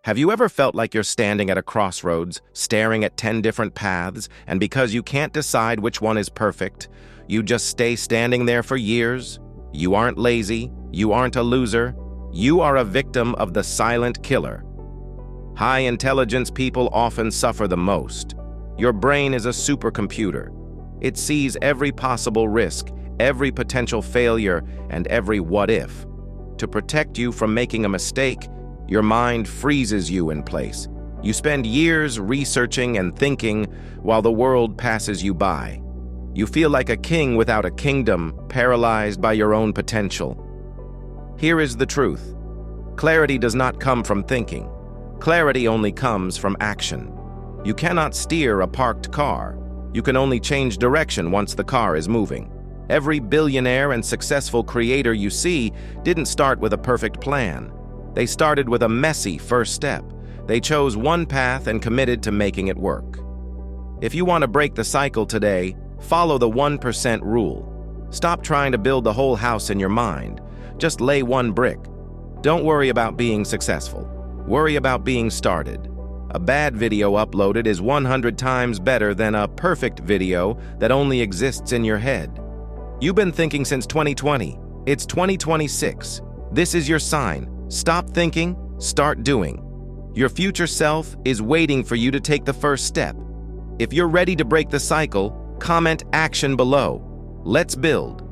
Have you ever felt like you're standing at a crossroads, staring at 10 different paths, and because you can't decide which one is perfect, you just stay standing there for years? You aren't lazy, you aren't a loser, you are a victim of the silent killer. High-intelligence people often suffer the most. Your brain is a supercomputer. It sees every possible risk, every potential failure, and every what-if. To protect you from making a mistake, your mind freezes you in place. You spend years researching and thinking while the world passes you by. You feel like a king without a kingdom, paralyzed by your own potential. Here is the truth. Clarity does not come from thinking. Clarity only comes from action. You cannot steer a parked car. You can only change direction once the car is moving. Every billionaire and successful creator you see didn't start with a perfect plan. They started with a messy first step. They chose one path and committed to making it work. If you want to break the cycle today, follow the 1% rule. Stop trying to build the whole house in your mind. Just lay one brick. Don't worry about being successful. Worry about being started. A bad video uploaded is 100 times better than a perfect video that only exists in your head. You've been thinking since 2020. It's 2026. This is your sign. Stop thinking, start doing. Your future self is waiting for you to take the first step. If you're ready to break the cycle, comment action below. Let's build.